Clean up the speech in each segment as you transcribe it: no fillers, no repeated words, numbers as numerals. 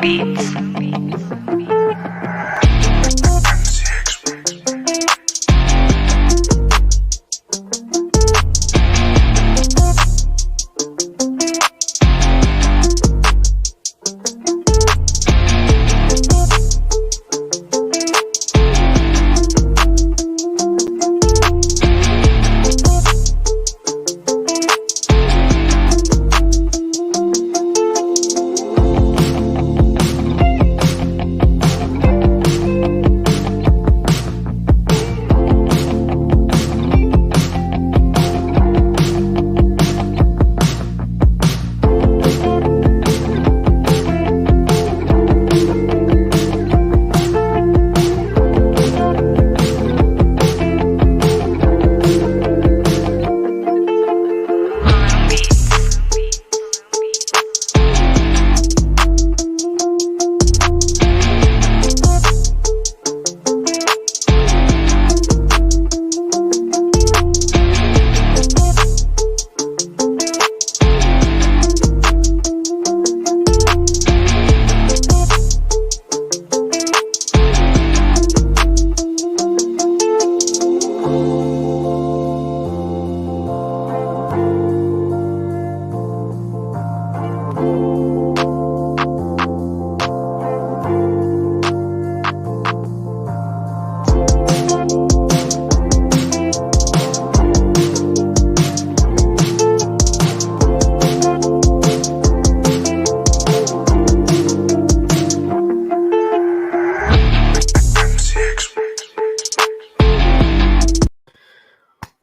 Beats.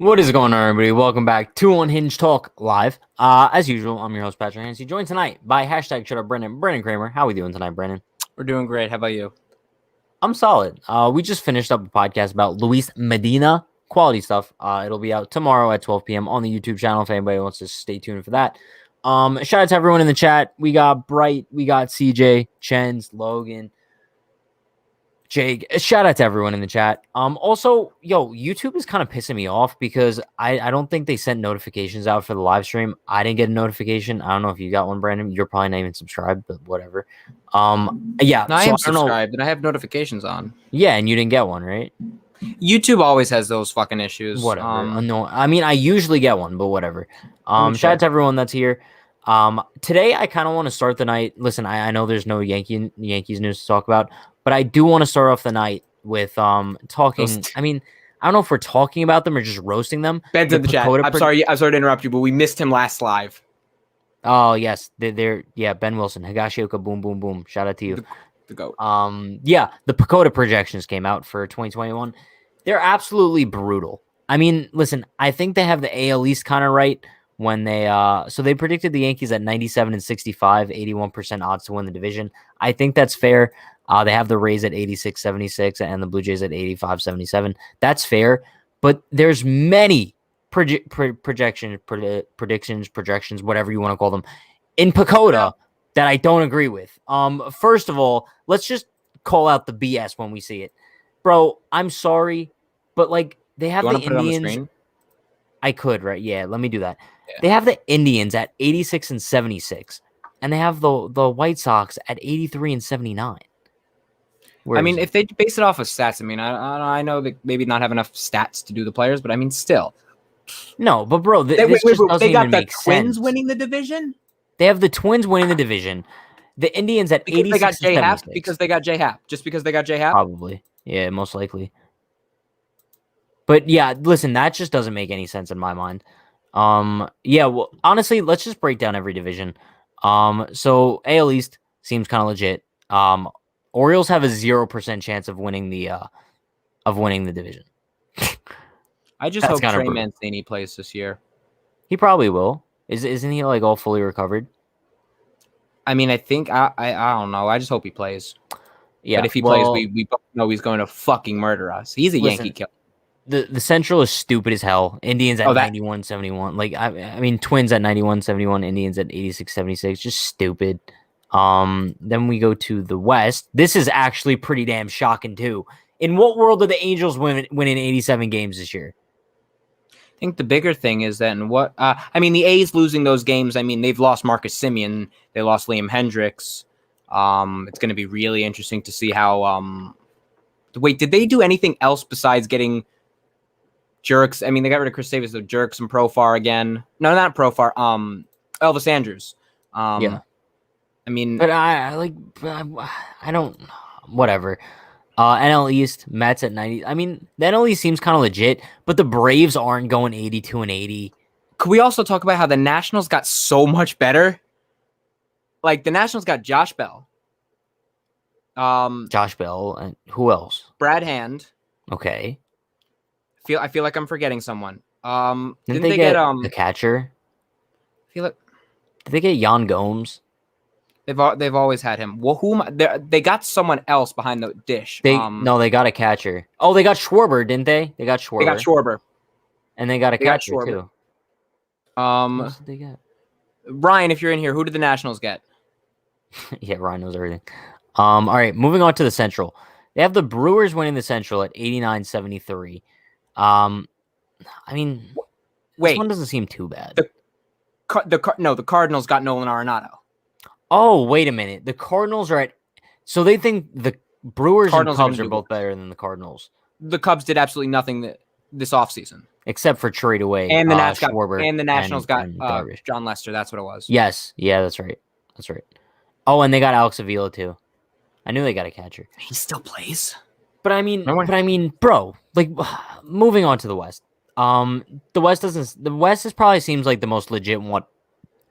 What is going on, everybody? Welcome back to Unhinged Talk Live. As usual, I'm your host, Patrick Hansey, joined tonight by hashtag Shut Up Brennan, Brennan Kramer. How are we doing tonight, Brennan? We're doing great. How about you? I'm solid. We just finished up a podcast about Luis Medina. Quality stuff. It'll be out tomorrow at 12 p.m. on the YouTube channel if anybody wants to stay tuned for that. Shout out to everyone in the chat. We got Bright, we got CJ, Chens, Logan, Jake. Shout out to everyone in the chat. Also, YouTube is kind of pissing me off because I don't think they sent notifications out for the live stream. I didn't get a notification. I don't know if you got one, Brandon. You're probably not even subscribed, but whatever. Yeah. No, I am subscribed and I have notifications on. Yeah, and you didn't get one, right? YouTube always has those fucking issues. Whatever. No, I mean, I usually get one, but whatever. Shout out to everyone that's here. Today I kind of want to start the night. Listen, I know there's no Yankees news to talk about, but I do want to start off the night with talking. I mean, I don't know if we're talking about them or just roasting them. Ben's in the chat. I'm sorry to interrupt you, but we missed him last live. Oh yes, they're Ben Wilson, Higashioka, boom, boom, boom. Shout out to you. The GOAT. Yeah, the Pacoda projections came out for 2021. They're absolutely brutal. I mean, listen, I think they have the AL East kind of right when they so they predicted the Yankees at 97 and 65, 81% odds to win the division. I think that's fair. They have the Rays at 86-76 and the Blue Jays at 85-77. That's fair, but there's many predictions, whatever you want to call them, in Pacoda that I don't agree with. First of all, let's just call out the BS when we see it. Bro, I'm sorry, but like they have the Indians. I could, right? Yeah, let me do that. Yeah. They have the Indians at 86 and 76, and they have the White Sox at 83 and 79. I mean, if they base it off of stats, I mean, I know they maybe not have enough stats to do the players, but I mean, still. No, but bro, this just doesn't they got even the make Twins sense. Winning the division? They have the Twins winning the division. The Indians at 86 they got and 76. Because they got J-Hap. Just because they got J-Hap? Probably. Yeah, most likely. But yeah, listen, that just doesn't make any sense in my mind. Yeah, well, honestly, let's just break down every division. So AL East seems kind of legit. Orioles have a 0% chance of winning the division. I just hope Trey Mancini plays this year. He probably will. Isn't he like all fully recovered? I mean, I think I don't know. I just hope he plays. Yeah, but if he plays, we both know he's going to fucking murder us. He's a Yankee killer. The Central is stupid as hell. Indians at 91-71. Like I mean, Twins at 91-71. Indians at 86-76. Just stupid. Then we go to the West. This is actually pretty damn shocking too. In what world are the Angels winning 87 games this year? I think the bigger thing is that I mean, the A's losing those games. I mean, they've lost Marcus Semien. They lost Liam Hendricks. It's going to be really interesting to see how. Wait, did they do anything else besides getting Jerks? I mean, they got rid of Chris Davis, so Jerks and Profar again. No, not Profar. Elvis Andrews. Yeah. I mean, but I don't. Whatever. NL East, Mets at 90. I mean, the NL East seems kind of legit, but the Braves aren't going 82-80. Could we also talk about how the Nationals got so much better? Like, the Nationals got Josh Bell. Josh Bell, and who else? Brad Hand. Okay. I feel like I'm forgetting someone. Didn't they get the catcher? I feel like Did they get Jan Gomes? They've always had him. Well, they got someone else behind the dish. No, they got a catcher. Oh, they got Schwarber, didn't they? They got Schwarber. They got Schwarber. And they got a catcher too. Who else did they get? Ryan, if you're in here, who did the Nationals get? Yeah, Ryan knows everything. All right, moving on to the Central. They have the Brewers winning the Central at 89-73. I mean, this one doesn't seem too bad. The Cardinals got Nolan Arenado. Oh, wait a minute. The Cardinals are at... So they think the Brewers and Cubs are both better than the Cardinals. The Cubs did absolutely nothing this offseason. Except for trade away and the Nationals got John Lester. That's what it was. Yes. Yeah, that's right. That's right. Oh, and they got Alex Avila too. I knew they got a catcher. He still plays. But I mean, bro, like moving on to the West. The West probably seems like the most legit one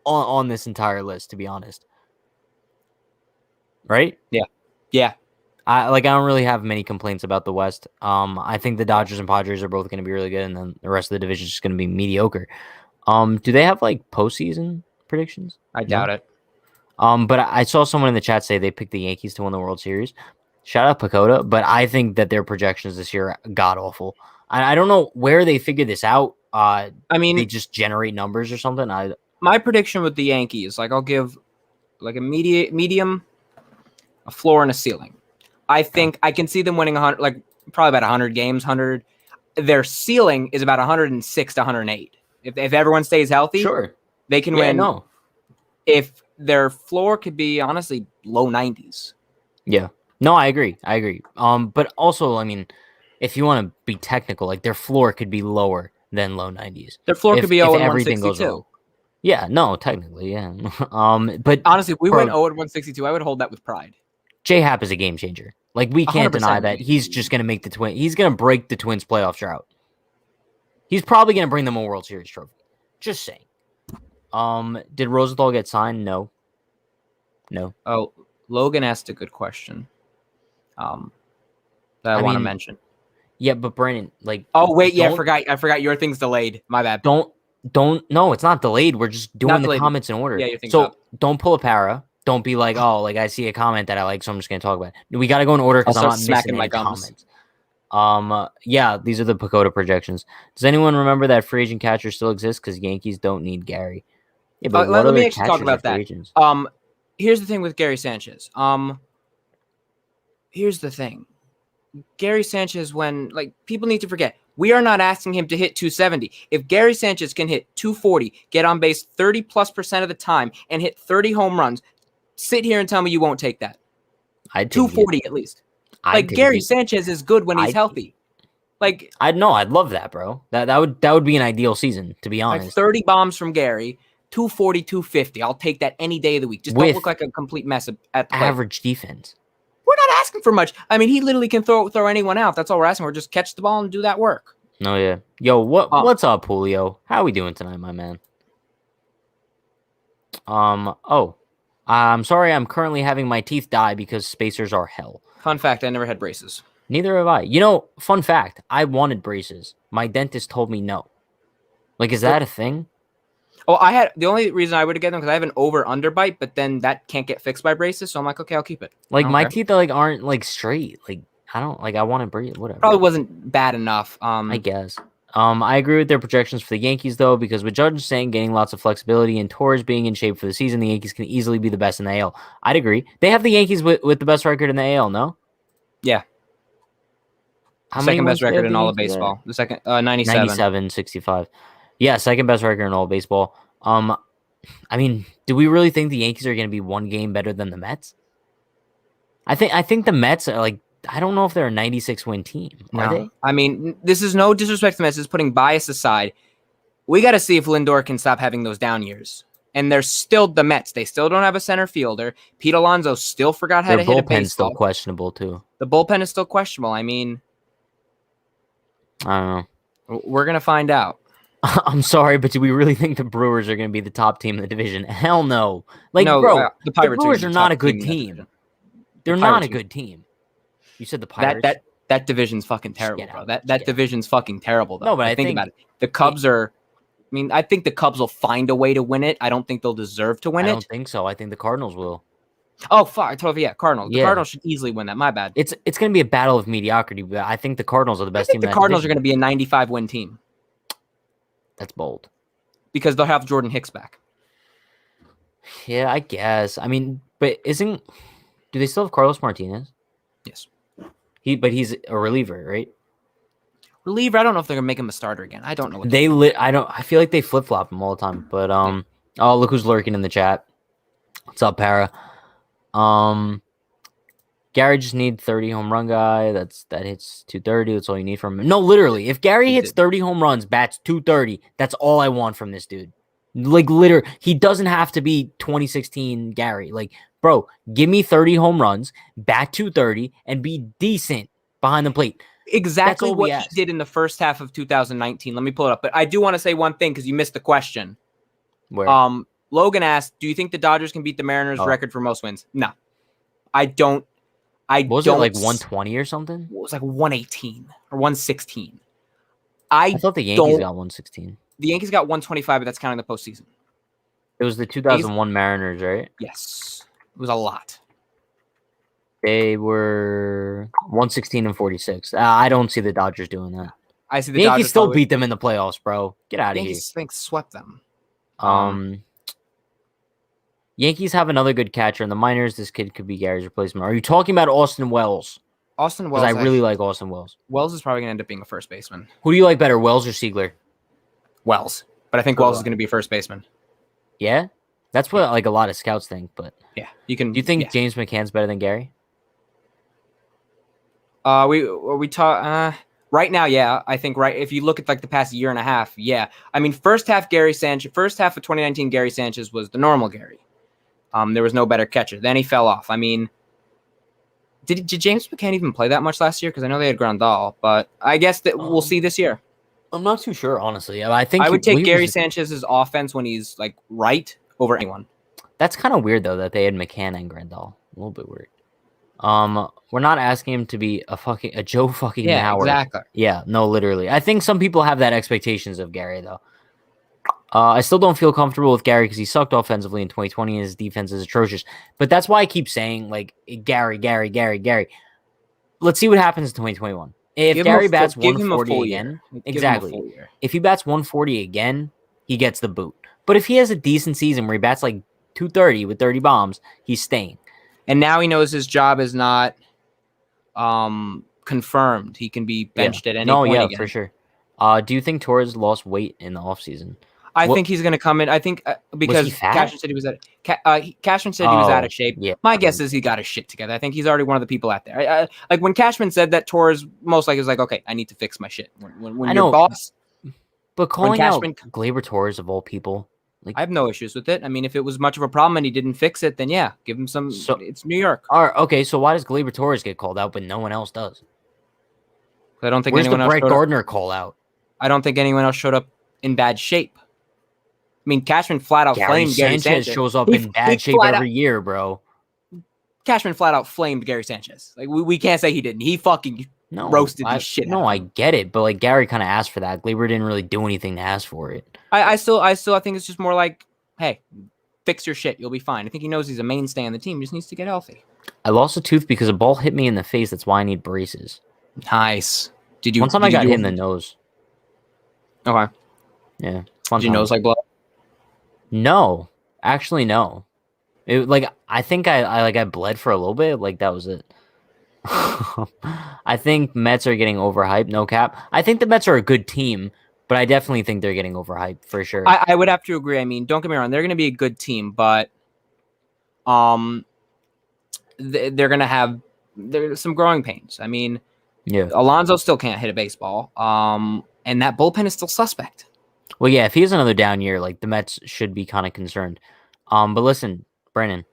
on this entire list, to be honest. Right? Yeah. Yeah. I don't really have many complaints about the West. I think the Dodgers and Padres are both going to be really good, and then the rest of the division is just going to be mediocre. Do they have like postseason predictions? I doubt it. But I saw someone in the chat say they picked the Yankees to win the World Series. Shout out Pacoda, but I think that their projections this year are god awful. I don't know where they figured this out. I mean, they just generate numbers or something. My prediction with the Yankees, like I'll give like a medium, a floor, and a ceiling. I think I can see them winning 100, like probably about 100 games. 100. Their ceiling is about 106 to 108. If everyone stays healthy, sure, they can win. No, if their floor could be honestly low 90s. Yeah. No, I agree. But also, I mean, if you want to be technical, like their floor could be lower than low 90s. Their floor could be 0-162. Yeah, no, technically, yeah. But honestly, if we went 0-162, I would hold that with pride. J-Hap is a game changer. Like we can't deny that he's just going to make the Twins. He's going to break the Twins playoff drought. He's probably going to bring them a World Series trophy. Just saying. Did Rosenthal get signed? No. Oh, Logan asked a good question. That I want to mention. Yeah, but Brandon, like. Oh wait, yeah, I forgot. Your thing's delayed. My bad. Don't. No, it's not delayed. We're just doing the comments in order. Yeah, your thing's so up. Don't pull a para. Don't be like, oh, like I see a comment that I like, so I'm just gonna talk about it. We got to go in order because I'm not missing my comments. Yeah, these are the Pacoda projections. Does anyone remember that free agent catcher still exists? Because Yankees don't need Gary. Yeah, but let me actually talk about that. Here's the thing with Gary Sanchez. Here's the thing. Gary Sanchez, when like people need to forget, we are not asking him to hit 270. If Gary Sanchez can hit 240, get on base 30+% of the time, and hit 30 home runs, sit here and tell me you won't take that. I'd 240 at least. Like Gary Sanchez is good when he's healthy. Like I'd love that, bro. That would be an ideal season, to be honest. Like 30 bombs from Gary, 240, 250. I'll take that any day of the week. Just don't look like a complete mess at the plate. Average defense. We're not asking for much. I mean, he literally can throw anyone out. That's all we're asking for. Just catch the ball and do that work. Oh yeah. Yo, what's up, Julio? How are we doing tonight, my man? I'm sorry. I'm currently having my teeth die because spacers are hell. Fun fact: I never had braces. Neither have I. You know, fun fact: I wanted braces. My dentist told me no. Like, is that a thing? Oh, the only reason I would get them because I have an over/under bite, but then that can't get fixed by braces. So I'm like, okay, I'll keep it. Like my teeth aren't like straight. Like I don't like. I want to brace. Whatever. Probably wasn't bad enough. I guess. I agree with their projections for the Yankees though, because with Judge saying getting lots of flexibility and Torres being in shape for the season, the Yankees can easily be the best in the AL. I'd agree. They have the Yankees with the best record in the AL. No. Yeah. Second best record in all of baseball. The second 97. 97, 65. Yeah, second best record in all of baseball. I mean, do we really think the Yankees are going to be one game better than the Mets? I think the Mets are like, I don't know if they're a 96 win team. Are they? I mean, this is no disrespect to the Mets. This is putting bias aside. We got to see if Lindor can stop having those down years. And they're still the Mets. They still don't have a center fielder. Pete Alonso still forgot how Their to hit a bullpen's still baseball. questionable too. The bullpen is still questionable. I mean, I don't know. we're going to find out. I'm sorry, but do we really think the Brewers are going to be the top team in the division? Hell no. Like, No, bro, the the Pirates Brewers are not a good in that team. division. They're The not Pirates a are- good team. You said the Pirates. That division's fucking terrible, get bro. out. That Just get division's fucking terrible, though. No, but I think think- about it. The Cubs are. I mean, I think the Cubs will find a way to win it. I don't think they'll deserve to win I it. don't think so. I think the Cardinals will. Oh, fuck. Totally, yeah. Cardinals. The Yeah. Cardinals should easily win that. My bad. It's going to be a battle of mediocrity, but I think the Cardinals are the I best think team. the Cardinals are going to be a 95 win team That's bold. because they'll have Jordan Hicks back. Yeah, I guess. I mean, but do they still have Carlos Martinez? Yes. But he's a reliever, right? Reliever. I don't know if they're going to make him a starter again. I don't know. What I feel like they flip flop him all the time. But oh, look who's lurking in the chat. What's up, Para? Gary just need 30 home run guy. That hits 230. That's all you need from him. No, literally, if Gary hits 30 home runs, bats 230, that's all I want from this dude. Like, literally, he doesn't have to be 2016 Gary. Like, bro, give me 30 home runs, bat 230, and be decent behind the plate. Exactly all we what he ask. did in the first half of 2019. Let me pull it up. But I do want to say one thing because you missed the question. Where? Logan asked, "Do you think the Dodgers can beat the Mariners' record for most wins?" No, I don't. What was it, like 120 or something? It was like 118 or 116. I thought the Yankees got 116. The Yankees got 125, but that's counting the postseason. It was the 2001 Mariners, right? Yes, it was a lot. They were 116 and 46. I don't see the Dodgers doing that. I see The Yankees Dodgers still probably- beat them in the playoffs, bro. Get out of here. Yankees, I think, swept them. Yankees have another good catcher in the minors. This kid could be Gary's replacement. Are you talking about Austin Wells? Austin Wells. Because I really like Austin Wells. Wells is probably going to end up being a first baseman. Who do you like better, Wells or Siegler? Wells, but I think Wells is going to be a first baseman. Yeah, that's what like a lot of scouts think. But Yeah, you can. do you think yeah. James McCann's better than Gary? We talk right now. Yeah, I think right. If you look at like the past year and a half, yeah. I mean, first half of 2019, Gary Sanchez was the normal Gary. There was no better catcher. Then he fell off. I mean, did James McCann even play that much last year? Because I know they had Grandal, but I guess that we'll see this year. I'm not too sure, honestly. I think I would take Gary Sanchez's offense when he's like right over anyone. That's kind of weird though that they had McCann and Grandal. A little bit weird. We're not asking him to be a Joe fucking Mauer. Exactly. Yeah, no, literally. I think some people have that expectations of Gary though. I still don't feel comfortable with Gary because he sucked offensively in 2020 and his defense is atrocious. But that's why I keep saying like Gary. Let's see what happens in 2021. If Gary bats 140 again, exactly. If he bats 140 again, he gets the boot. But if he has a decent season where he bats like 230 with 30 bombs, he's staying. And now he knows his job is not confirmed. He can be benched at any point again. For sure. Do you think Torres lost weight in the offseason? I think he's going to come in. I think because Cashman said he was out of shape. Yeah. My guess is he got his shit together. I think he's already one of the people out there. Like when Cashman said that, Torres most likely was like, "Okay, I need to fix my shit." When your boss, but calling out Gleyber Torres of all people, like I have no issues with it. I mean, if it was much of a problem and he didn't fix it, then yeah, give him some. It's New York. Okay, so why does Gleyber Torres get called out but no one else does? I don't think Where's anyone the else Brett Gardner call out? I don't think anyone else showed up in bad shape. I mean, Cashman flat out flamed Gary Sanchez. Shows up in bad shape every year, bro. Cashman flat out flamed Gary Sanchez. Like we can't say he didn't. He fucking roasted the shit. No, I get it, but like Gary kind of asked for that. Gleyber didn't really do anything to ask for it. I still think it's just more like, hey, fix your shit. You'll be fine. I think he knows he's a mainstay on the team. He just needs to get healthy. I lost a tooth because a ball hit me in the face. That's why I need braces. Nice. One time I got hit in the nose. Okay. Yeah. Did your nose like blood? No, actually, no. It I think I bled for a little bit. Like that was it. I think Mets are getting overhyped. No cap. I think the Mets are a good team, but I definitely think they're getting overhyped for sure. I would have to agree. I mean, don't get me wrong. They're going to be a good team, but they're going to have there's some growing pains. I mean, Yeah. Alonso still can't hit a baseball. And that bullpen is still suspect. Well, yeah, if he has another down year, like the Mets should be kind of concerned. But listen, Brennan,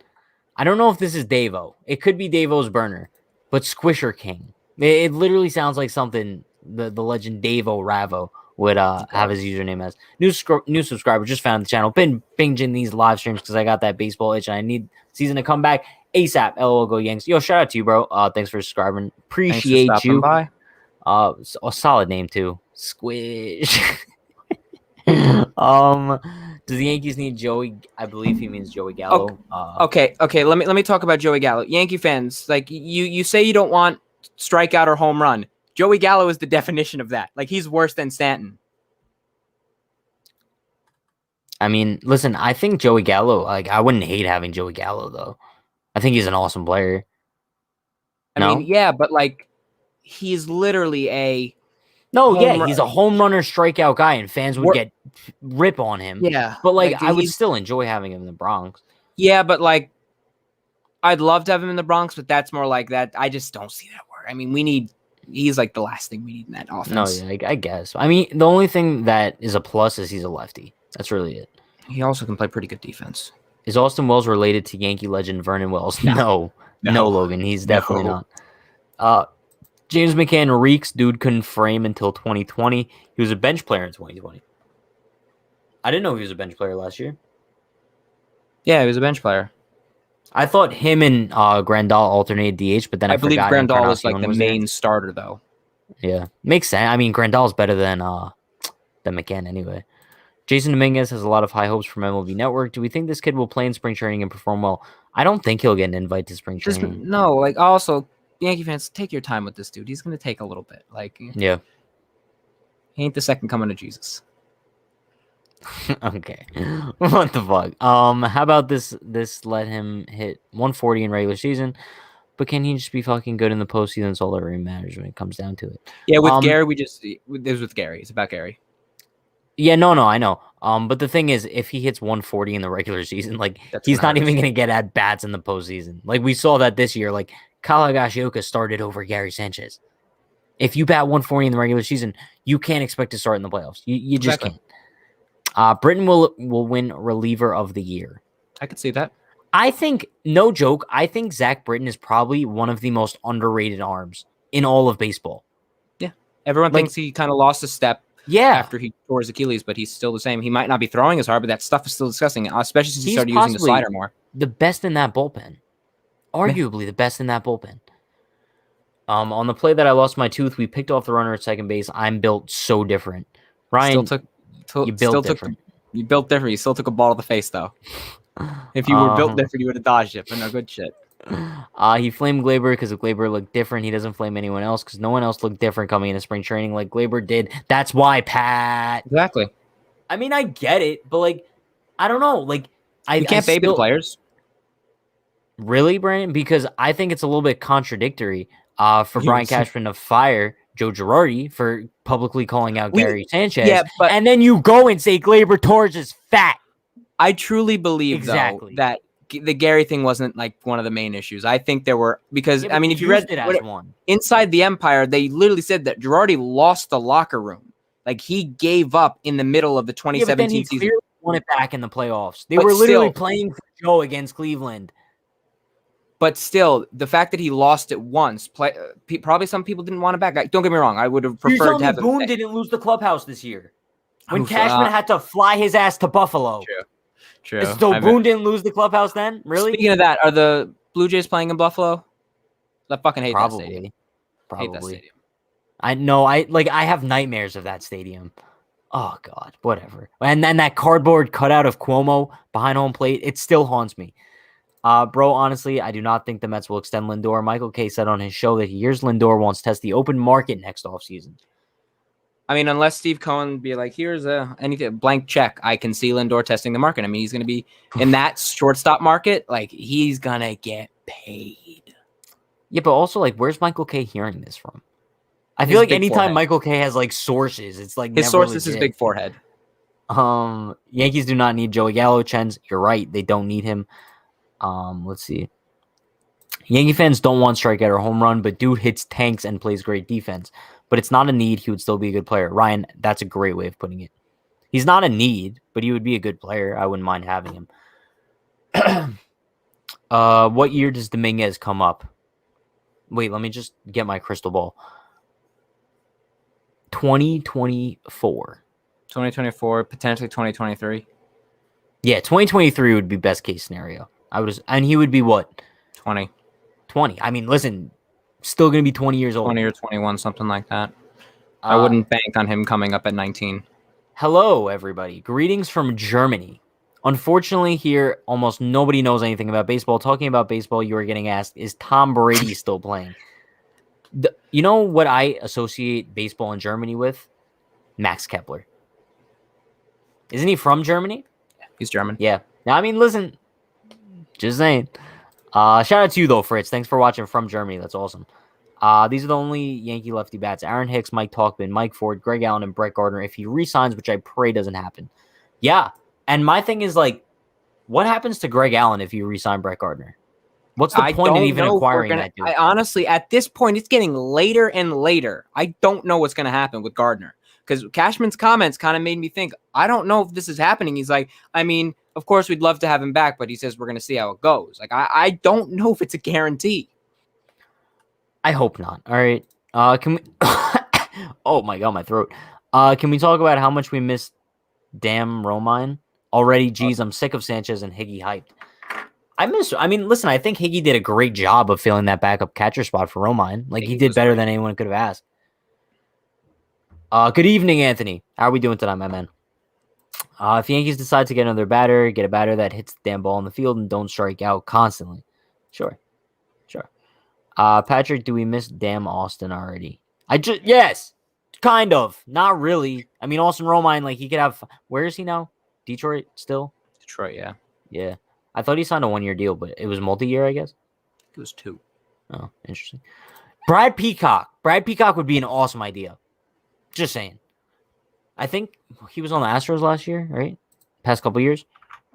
I don't know if this is Davo. It could be Davo's burner, but Squisher King. It literally sounds like something the legend Davo Ravo would have his username as. New subscriber just found the channel. Been binging these live streams because I got that baseball itch and I need season to come back ASAP. LOL, go Yanks. Yo, shout out to you, bro. Thanks for subscribing. Appreciate Thanks for you. by. A solid name too. Squish. Does the Yankees need Joey? I believe he means Joey Gallo. Okay. Let me talk about Joey Gallo. Yankee fans, like you say you don't want strikeout or home run. Joey Gallo is the definition of that. Like he's worse than Stanton. I mean, listen, I think Joey Gallo. Like I wouldn't hate having Joey Gallo though. I think he's an awesome player. I mean, yeah, but like he's literally a he's a home runner strikeout guy, and fans would get rip on him. Yeah, but like I would still enjoy having him in the Bronx. Yeah, but like I'd love to have him in the Bronx, but that's more like that. I just don't see that work. I mean, he's like the last thing we need in that offense. No, yeah, I guess. I mean, the only thing that is a plus is he's a lefty. That's really it. He also can play pretty good defense. Is Austin Wells related to Yankee legend Vernon Wells? No, Logan. He's definitely not. James McCann reeks. Dude couldn't frame until 2020. He was a bench player in 2020. I didn't know he was a bench player last year. Yeah, he was a bench player. I thought him and Grandal alternated DH, but then I believe Grandal was like the main starter, though. Yeah, makes sense. I mean, Grandal's better than McCann anyway. Jason Dominguez has a lot of high hopes from MLB Network. Do we think this kid will play in spring training and perform well? I don't think he'll get an invite to spring training. No, like also. Yankee fans, take your time with this dude. He's going to take a little bit. Like, yeah, he ain't the second coming of Jesus. Okay, what the fuck? How about this? This let him hit 140 in regular season, but can he just be fucking good in the postseason? That's all that really matters when it comes down to it. Yeah, with Gary, this was with Gary. It's about Gary. Yeah, no, I know. But the thing is, if he hits 140 in the regular season, like he's not even gonna get at bats in the postseason. Like we saw that this year. Like Kyle Higashioka started over Gary Sanchez. If you bat 140 in the regular season, you can't expect to start in the playoffs. You just can't. Britton will win reliever of the year. I could see that. I think, no joke, I think Zach Britton is probably one of the most underrated arms in all of baseball. Yeah. Everyone thinks he kind of lost a step. Yeah, after he tore his Achilles, but he's still the same. He might not be throwing as hard, but that stuff is still disgusting, especially since he started using the slider more. The best in that bullpen, arguably the best in that bullpen. On the play that I lost my tooth, we picked off the runner at second base. I'm built so different. Ryan, you built different. You built different. You still took a ball to the face, though. If you were built different, you would have dodged it. But no, good shit. He flamed Glaber because if Glaber looked different, he doesn't flame anyone else because no one else looked different coming into spring training like Glaber did. That's why, Pat. Exactly. I mean, I get it, but like, I don't know. Like, you can't baby the players. Really, Brandon? Because I think it's a little bit contradictory for Brian Cashman to fire Joe Girardi for publicly calling out Gary Sanchez. Yeah, but and then you go and say Glaber Torres is fat. I truly believe, though, that the Gary thing wasn't like one of the main issues. I think there were because I mean, if you read it as one Inside the Empire, they literally said that Girardi lost the locker room. Like he gave up in the middle of the 2017 season. Clearly won it back in the playoffs. They were literally playing for Joe against Cleveland. But still, the fact that he lost it once, probably some people didn't want it back. Don't get me wrong; I would have preferred to have. Boone didn't lose the clubhouse this year when Cashman had to fly his ass to Buffalo. True. So Boone didn't lose the clubhouse then? Really? Speaking of that, are the Blue Jays playing in Buffalo? I fucking hate that stadium. Probably. Hate that stadium. I know. I have nightmares of that stadium. Oh God, whatever. And then that cardboard cutout of Cuomo behind home plate, it still haunts me. Bro, honestly, I do not think the Mets will extend Lindor. Michael Kay said on his show that he hears Lindor wants to test the open market next offseason. I mean, unless Steve Cohen be like, here's anything blank check, I can see Lindor testing the market. I mean, he's going to be in that shortstop market. Like, he's going to get paid. Yeah, but also, like, where's Michael Kay hearing this from? I feel like anytime Michael Kay has, like, sources, it's like his source is his big forehead. Yankees do not need Joey Gallo. Chens, you're right. They don't need him. Let's see. Yankee fans don't want strikeout or home run, but dude hits tanks and plays great defense. But it's not a need. He would still be a good player. Ryan, that's a great way of putting it. He's not a need, but he would be a good player. I wouldn't mind having him. What year does Dominguez come up? Wait, let me just get my crystal ball. 2024. 2024, potentially 2023. Yeah, 2023 would be best case scenario. And he would be what? 20. 20. I mean, listen, still going to be 20 years old. 20 or 21, something like that. I wouldn't bank on him coming up at 19. Hello, everybody. Greetings from Germany. Unfortunately, here, almost nobody knows anything about baseball. Talking about baseball, you are getting asked, is Tom Brady still playing? You know what I associate baseball in Germany with? Max Kepler. Isn't he from Germany? He's German. Yeah. Now, I mean, listen, just saying. Shout out to you, though, Fritz. Thanks for watching from Germany. That's awesome. These are the only Yankee lefty bats. Aaron Hicks, Mike Talkman, Mike Ford, Greg Allen, and Brett Gardner if he re-signs, which I pray doesn't happen. Yeah. And my thing is, like, what happens to Greg Allen if you re-sign Brett Gardner? What's the point in even acquiring that dude? Honestly, at this point, it's getting later and later. I don't know what's going to happen with Gardner. Because Cashman's comments kind of made me think, I don't know if this is happening. He's like, I mean, of course, we'd love to have him back, but he says we're going to see how it goes. Like, I don't know if it's a guarantee. I hope not. All right. Can we... oh, my God, my throat. Can we talk about how much we missed damn Romine? Already, geez, I'm sick of Sanchez and Higgy hyped. I mean, listen, I think Higgy did a great job of filling that backup catcher spot for Romine. Like, he did better than anyone could have asked. Good evening, Anthony. How are we doing tonight, my man? If the Yankees decide to get another batter, get a batter that hits the damn ball in the field and don't strike out constantly. Sure. Patrick, do we miss damn Austin already? Yes, kind of. Not really. I mean, Austin Romine, like, he could have... Where is he now? Detroit still? Detroit, yeah. Yeah. I thought he signed a 1-year deal, but it was multi-year, I guess? It was 2. Oh, interesting. Brad Peacock. Brad Peacock would be an awesome idea. Just saying. I think he was on the Astros last year, right? Past couple years.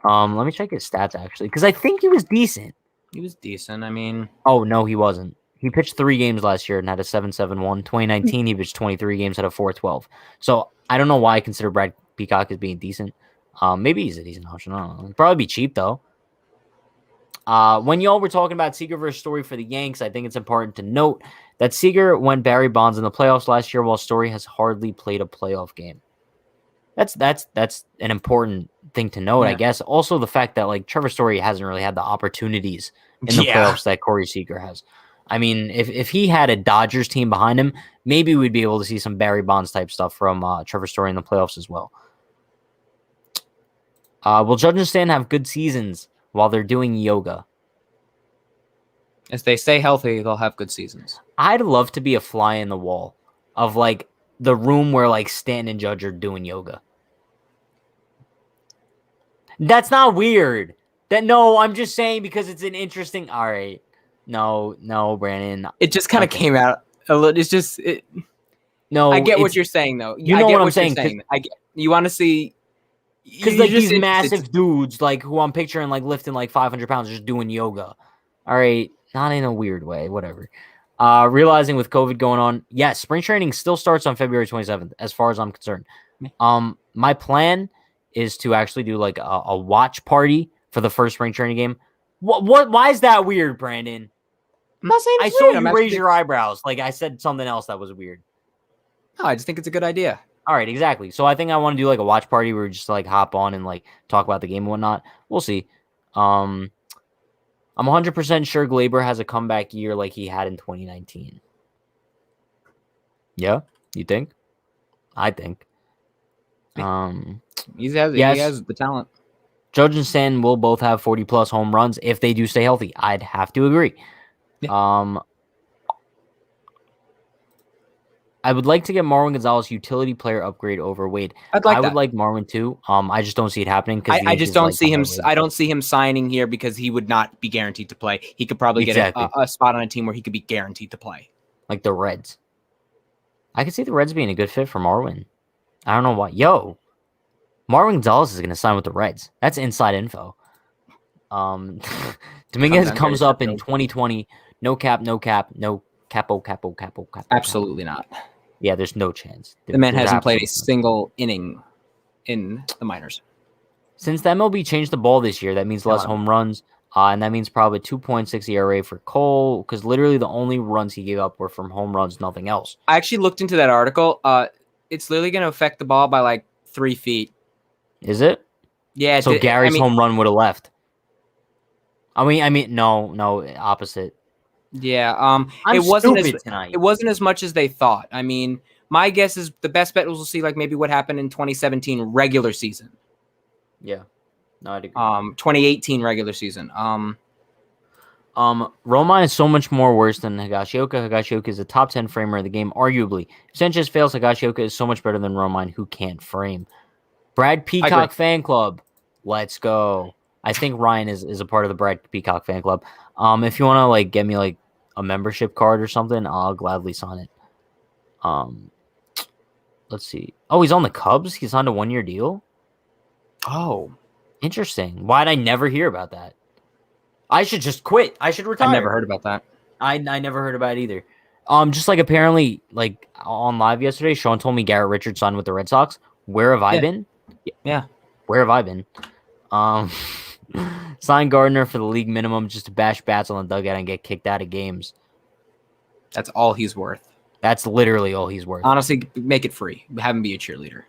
Let me check his stats, actually, because I think he was decent. He was decent. I mean... Oh, no, he wasn't. He pitched 3 games last year and had a 7.71. 2019, he pitched 23 games, had a 4.12. So I don't know why I consider Brad Peacock as being decent. Maybe he's a decent option. I don't know. He'd probably be cheap, though. When y'all were talking about Seager versus Story for the Yanks, I think it's important to note that Seager went Barry Bonds in the playoffs last year, while Story has hardly played a playoff game. That's an important thing to note, I guess. Also, the fact that like Trevor Story hasn't really had the opportunities in the playoffs that Corey Seager has. I mean, if he had a Dodgers team behind him, maybe we'd be able to see some Barry Bonds type stuff from Trevor Story in the playoffs as well. Will Judge and Stan have good seasons while they're doing yoga? If they stay healthy, they'll have good seasons. I'd love to be a fly in the wall of like the room where like Stanton and Judge are doing yoga. That's not weird. No, I'm just saying because it's an interesting. All right, no, Brandon. It just kind of came out a little. It's just no. I get what you're saying though. You know what I'm saying. I get. You want to see because like these massive dudes, like who I'm picturing, like lifting like 500 pounds, just doing yoga. All right, not in a weird way. Whatever. Realizing with COVID going on, yes, spring training still starts on February 27th, as far as I'm concerned. My plan is to actually do like a watch party for the first spring training game. What? Why is that weird, Brandon? I'm not saying it's weird. I saw you raise your eyebrows. Like I said something else that was weird. No, I just think it's a good idea. All right, exactly. So I think I want to do like a watch party where we just like hop on and like talk about the game and whatnot. We'll see. I'm 100% sure Glaber has a comeback year like he had in 2019. Yeah, you think? I think. He has the talent. Judge and Stanton will both have 40-plus home runs if they do stay healthy. I'd have to agree. Yeah. I would like to get Marwin Gonzalez utility player upgrade over Wade. I would like Marwin too. I just don't see it happening because I just don't see him. I don't see him signing here because he would not be guaranteed to play. He could probably get a spot on a team where he could be guaranteed to play, like the Reds. I could see the Reds being a good fit for Marwin. I don't know why. Marwin Gonzalez is going to sign with the Reds. That's inside info. Dominguez down comes Gary up in Sheffield. 2020. No cap, no capo. Absolutely not. Yeah, there's no chance. The man There's hasn't played a absolutely no- single inning in the minors. Since the MLB changed the ball this year, that means less Yeah. home runs, and that means probably 2.6 ERA for Cole, because literally the only runs he gave up were from home runs, nothing else. I actually looked into that article. It's literally going to affect the ball by like 3 feet. Is it? Yeah. So Gary's home run would have left. No, opposite. Yeah. I'm it wasn't stupid as tonight. it wasn't as much as they thought. I mean, my guess is the best bet was we'll see like maybe what happened in 2017 regular season. Yeah. No, I'd agree. 2018 regular season. Romine is so much more worse than Higashioka. Higashioka is a top 10 framer of the game, arguably. If Sanchez fails, Higashioka is so much better than Romine, who can't frame. Brad Peacock fan club. Let's go. I think Ryan is a part of the Brad Peacock fan club. If you want to like get me like a membership card or something, I'll gladly sign it. Let's see. Oh, he's on the Cubs. He's on a 1-year deal. Oh, interesting. Why'd I never hear about that? I should just quit. I should retire. I never heard about that. I never heard about it either. Just like apparently, like on live yesterday, Sean told me Garrett Richards signed with the Red Sox. Where have I been? Yeah. Where have I been? Sign Gardner for the league minimum just to bash bats on the dugout and get kicked out of games. That's all he's worth. That's literally all he's worth. Honestly, make it free. Have him be a cheerleader.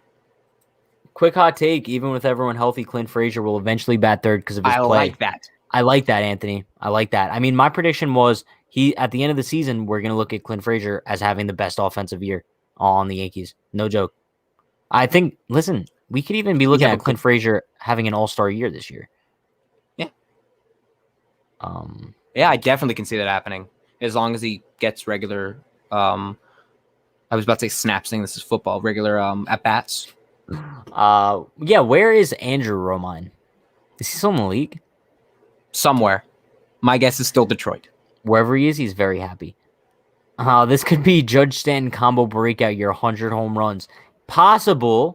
Quick hot take: even with everyone healthy, Clint Frazier will eventually bat third because of his play. Like that. I like that, Anthony. I like that. I mean, my prediction was at the end of the season, we're going to look at Clint Frazier as having the best offensive year on the Yankees. No joke. I think, listen, we could even be looking at Clint Frazier having an all-star year this year. Yeah. Yeah, I definitely can see that happening as long as he gets regular. I was about to say snaps thing. This is football. Regular at-bats. Yeah, where is Andrew Romine? Is he still in the league? Somewhere. My guess is still Detroit. Wherever he is, he's very happy. This could be Judge Stanton combo breakout year, 100 home runs. Possibly.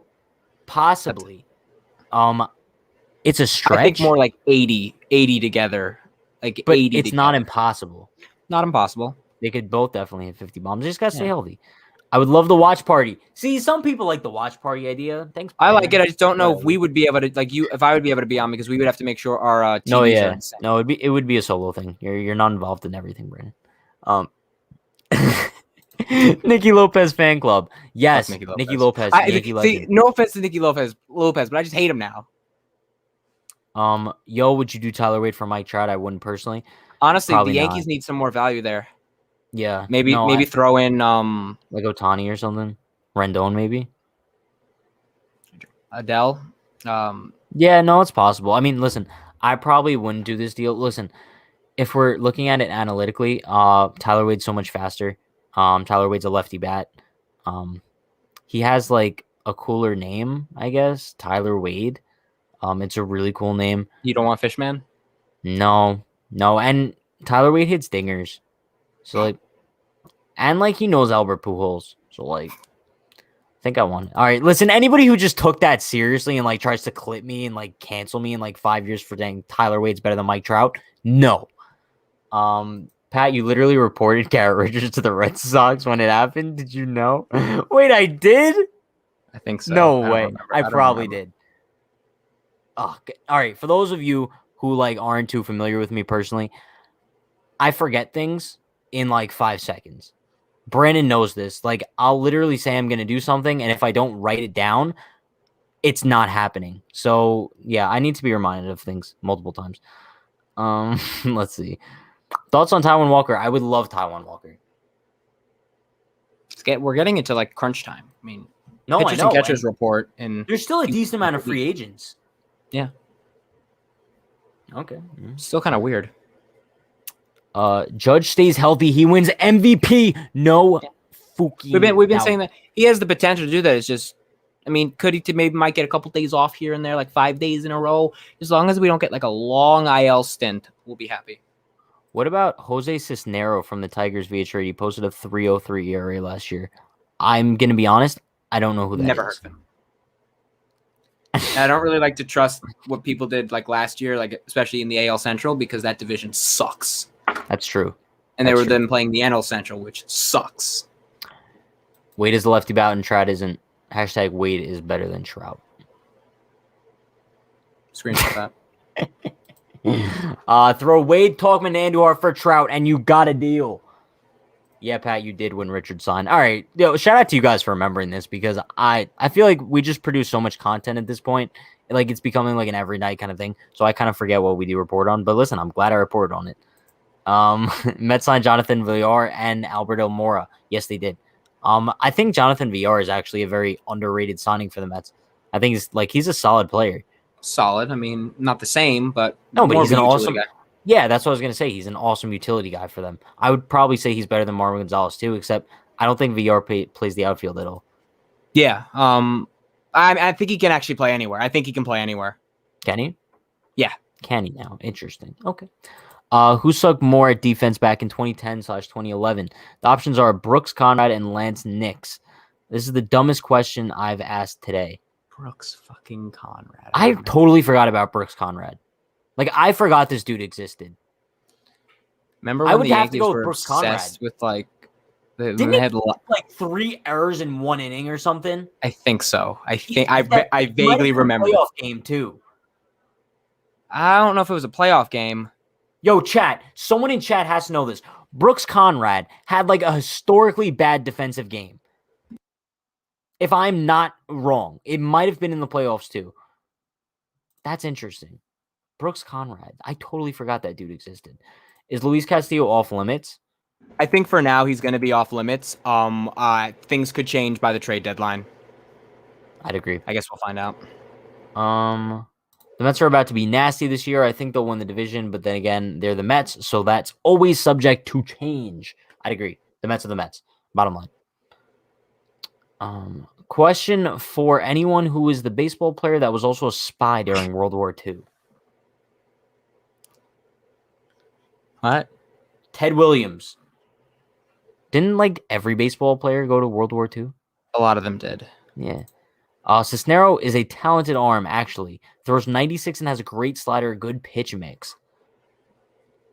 It's a stretch. I think more like 80 together. Like but 80 it's together. not impossible. Not impossible. They could both definitely hit 50 bombs. They just got to stay healthy. I would love the watch party. See, some people like the watch party idea. Thanks. I like it. I just don't know if we would be able to if I would be able to be on because we would have to make sure our TVs are insane. No, it would be a solo thing. You're not involved in everything, Brandon. Nicky Lopez fan club. Yes, Nicky Lopez. No offense to Nicky Lopez, but I just hate him now. Would you do Tyler Wade for Mike Trout? I wouldn't personally. Honestly, Probably the Yankees not. need some more value there. Yeah, maybe throw in like Ohtani or something. Rendon maybe. Adele. Yeah, no, it's possible. I mean, listen, I probably wouldn't do this deal. Listen, if we're looking at it analytically, Tyler Wade's so much faster. Tyler Wade's a lefty bat. He has like a cooler name, I guess. Tyler Wade. It's a really cool name. You don't want Fishman? No, and Tyler Wade hits dingers. So like, and like he knows Albert Pujols. So like, I think I won. All right, listen. Anybody who just took that seriously and like tries to clip me and like cancel me in like 5 years for saying Tyler Wade's better than Mike Trout, no. Pat, you literally reported Garrett Richards to the Red Sox when it happened. Did you know? Wait, I did? I think so. No way. I probably did. Oh, all right. For those of you who like aren't too familiar with me personally, I forget things in like 5 seconds. Brandon knows this. Like, I'll literally say I'm going to do something, and if I don't write it down, it's not happening. So, yeah, I need to be reminded of things multiple times. Let's see. Thoughts on Taijuan Walker? I would love Taijuan Walker. We're getting into like crunch time. I mean, no, pitchers I know. And catchers report, and there's still a decent amount of free agents. Yeah. Okay. Mm-hmm. Still kind of weird. Judge stays healthy. He wins MVP. No fucking. We've been saying that he has the potential to do that. It's just, I mean, could he might get a couple days off here and there, like 5 days in a row? As long as we don't get like a long IL stint, we'll be happy. What about Jose Cisnero from the Tigers via trade? He posted a 3.03 ERA last year. I'm gonna be honest. I don't know who that is. Never heard of him. I don't really like to trust what people did like last year, like especially in the AL Central, because that division sucks. That's true. And they were then playing the NL Central, which sucks. Wade is the lefty bat and Trout isn't. Hashtag Wade is better than Trout. Screenshot that. Throw Wade, Talkman, Andujar for Trout, and you got a deal. Yeah, Pat, you did when Richard signed. All right. Shout out to you guys for remembering this because I feel like we just produce so much content at this point. Like it's becoming like an every night kind of thing. So I kind of forget what we do report on. But listen, I'm glad I reported on it. Mets signed Jonathan Villar and Alberto Mora. Yes, they did. I think Jonathan Villar is actually a very underrated signing for the Mets. I think he's a solid player. Solid. I mean, not the same, but no, but he's an awesome guy. Yeah, that's what I was going to say. He's an awesome utility guy for them. I would probably say he's better than Marwin Gonzalez too, except I don't think VR plays the outfield at all. Yeah. I think he can actually play anywhere. I think he can play anywhere. Can he? Yeah. Can he now? Interesting. Okay. Who sucked more at defense back in 2010/2011? The options are Brooks Conrad and Lance Nix. This is the dumbest question I've asked today. Brooks fucking Conrad. I totally forgot about Brooks Conrad. Like, I forgot this dude existed. Remember when the Yankees were obsessed with, like, Didn't he had like 3 errors in 1 inning or something? I think so. I vaguely remember. Playoff game, too. I don't know if it was a playoff game. Yo, chat. Someone in chat has to know this. Brooks Conrad had, like, a historically bad defensive game. If I'm not wrong. It might have been in the playoffs, too. That's interesting. Brooks Conrad. I totally forgot that dude existed. Is Luis Castillo off limits? I think for now he's going to be off limits. Things could change by the trade deadline. I'd agree. I guess we'll find out. The Mets are about to be nasty this year. I think they'll win the division, but then again, they're the Mets, so that's always subject to change. I'd agree. The Mets are the Mets. Bottom line. Question for anyone who is the baseball player that was also a spy during World War II. What? Ted Williams. Didn't like every baseball player go to World War II? A lot of them did. Yeah. Cisnero is a talented arm, actually. Throws 96 and has a great slider, good pitch mix.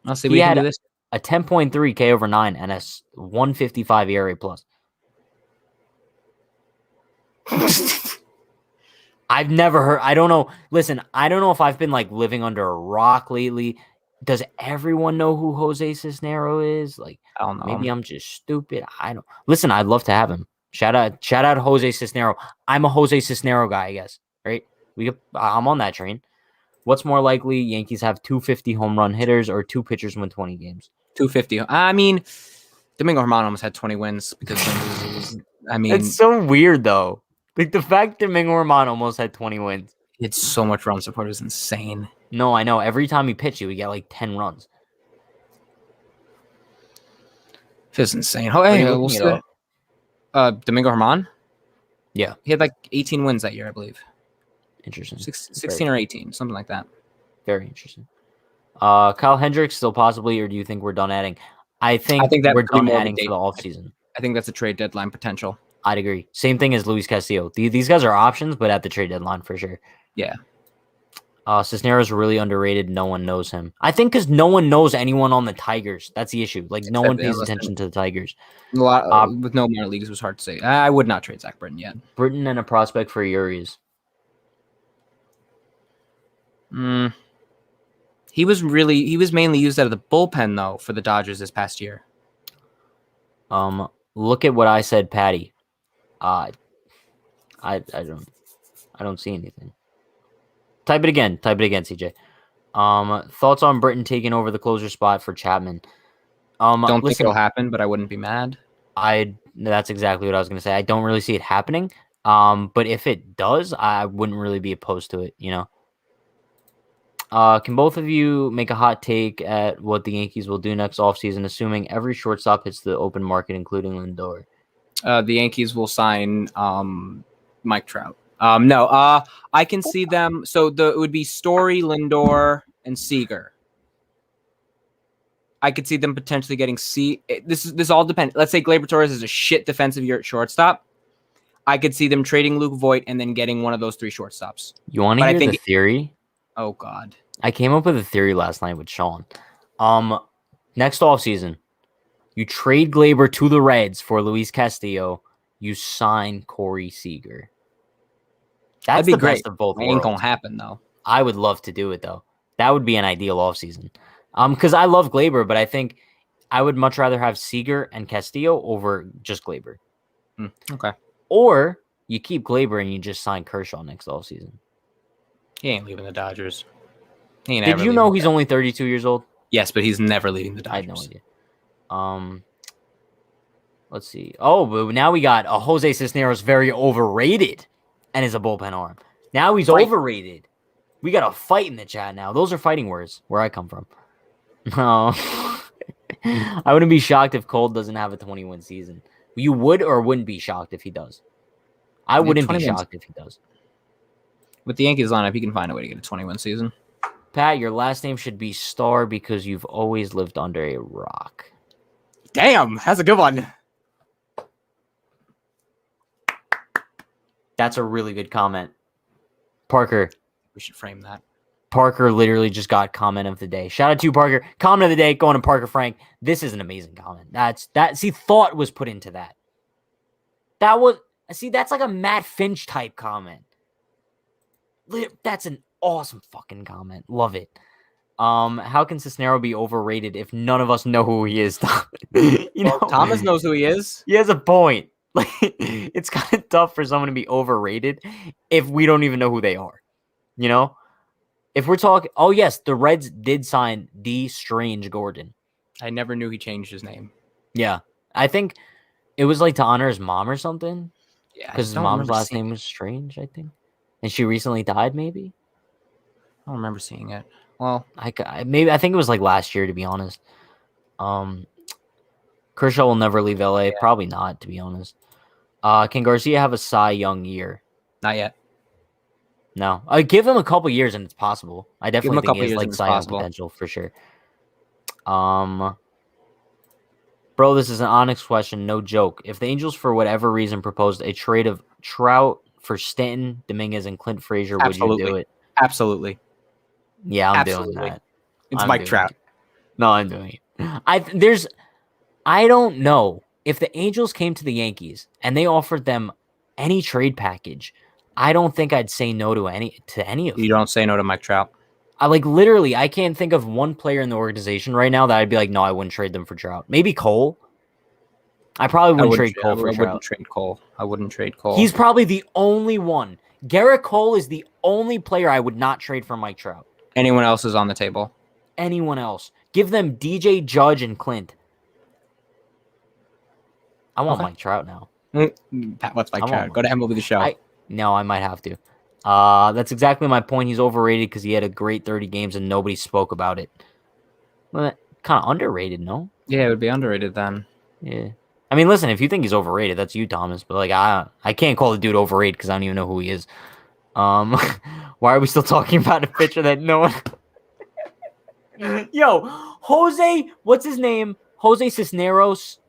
I'll see. We can do this. A 10.3 K over 9 and a 155 ERA plus. I've never heard. I don't know. Listen, I don't know if I've been like living under a rock lately. Does everyone know who Jose Cisnero is? Like, I don't know. Maybe I'm just stupid. I don't. Listen, I'd love to have him. Shout out Jose Cisnero. I'm a Jose Cisnero guy, I guess. Right? I'm on that train. What's more likely? Yankees have 250 home run hitters or 2 pitchers win 20 games. 250. I mean, Domingo Germán almost had 20 wins because it's so weird though. Like the fact Domingo Germán almost had 20 wins. It's so much run support is insane. No, I know. Every time he pitched, he would get like 10 runs. It's insane. Oh, hey, Domingo Germán? Yeah. He had like 18 wins that year, I believe. Interesting. 16 or 18, something like that. Very interesting. Kyle Hendricks still possibly, or do you think we're done adding? I think that we're done adding for the offseason. I think that's a trade deadline potential. I'd agree. Same thing as Luis Castillo. These guys are options, but at the trade deadline for sure. Yeah. Cisneros really underrated. No one knows him. I think because no one knows anyone on the Tigers. That's the issue. Like no one pays attention to the Tigers. A lot with no minor leagues, it was hard to say. I would not trade Zach Britton yet. Britton and a prospect for Urias. He was mainly used out of the bullpen though for the Dodgers this past year. Look at what I said, Patty. I don't see anything. Type it again, CJ. Thoughts on Britton taking over the closer spot for Chapman? Don't think it'll happen, but I wouldn't be mad. That's exactly what I was going to say. I don't really see it happening. But if it does, I wouldn't really be opposed to it, you know. Can both of you make a hot take at what the Yankees will do next offseason, assuming every shortstop hits the open market, including Lindor? The Yankees will sign Mike Trout. I can see them. So it would be Story, Lindor, and Seager. I could see them potentially getting This all depends. Let's say Gleyber Torres is a shit defensive year at shortstop. I could see them trading Luke Voigt and then getting one of those 3 shortstops. You want to But I hear think the theory? Oh God. I came up with a theory last night with Sean. Next offseason, you trade Glaber to the Reds for Luis Castillo. You sign Corey Seager. That's That'd be the great. best of both Ain't gonna worlds. happen though. I would love to do it though. That would be an ideal offseason. Because I love Glaber, but I think I would much rather have Seager and Castillo over just Glaber. Okay. Or you keep Glaber and you just sign Kershaw next offseason. He ain't leaving the Dodgers. He ain't Did ever you know leaving he's the- only 32 years old? Yes, but he's never leaving the I had Dodgers. no idea. Let's see. Oh, but now we got a Jose Cisneros very overrated and is a bullpen arm. Now he's overrated. We got a fight in the chat now. Those are fighting words where I come from. No. I wouldn't be shocked if Cole doesn't have a 20-win season. You would or wouldn't be shocked if he does? I wouldn't be shocked if he does. With the Yankees lineup, he can find a way to get a 20-win season. Pat, your last name should be Star because you've always lived under a rock. Damn, that's a good one. That's a really good comment. Parker. We should frame that. Parker literally just got comment of the day. Shout out to you, Parker. Comment of the day going to Parker Frank. This is an amazing comment. Thought was put into that. That's like a Matt Finch type comment. That's an awesome fucking comment. Love it. How can Cisnero be overrated if none of us know who he is? Thomas knows who he is. He has a point. Like, it's kind of tough for someone to be overrated if we don't even know who they are. You know? If we're talking, oh yes, the Reds did sign D. Strange Gordon. I never knew he changed his name. Yeah, I think it was like to honor his mom or something. Yeah, because his mom's last name was Strange, I think, and she recently died. Maybe I don't remember seeing it. Well, I think it was like last year, to be honest. Kershaw will never leave LA. Yeah. Probably not, to be honest. Can Garcia have a Cy Young year? Not yet. No, I give him a couple years and it's possible. I definitely think he has like Cy Young potential for sure. Bro, this is an honest question, no joke. If the Angels, for whatever reason, proposed a trade of Trout for Stanton, Dominguez, and Clint Frazier, would you do it? Absolutely. Yeah, I'm doing that. It's Mike Trout. No, I'm doing it. I don't know if the Angels came to the Yankees and they offered them any trade package. I don't think I'd say no to any of them. You don't say no to Mike Trout. I can't think of one player in the organization right now that I'd be like, no, I wouldn't trade them for Trout. Maybe Cole. I probably wouldn't trade Cole for Trout. I wouldn't trade Cole. He's probably the only one. Garrett Cole is the only player I would not trade for Mike Trout. Anyone else is on the table? Anyone else. Give them DJ, Judge, and Clint. I want Mike Trout now. Pat, what's Mike Trout? Go to MLB The Show. No, I might have to. That's exactly my point. He's overrated because he had a great 30 games and nobody spoke about it. Well, kind of underrated, no? Yeah, it would be underrated then. Yeah. I mean, listen, if you think he's overrated, that's you, Thomas. But like, I can't call the dude overrated because I don't even know who he is. Why are we still talking about a pitcher that no one? Yo, Jose, what's his name? Jose Cisneros.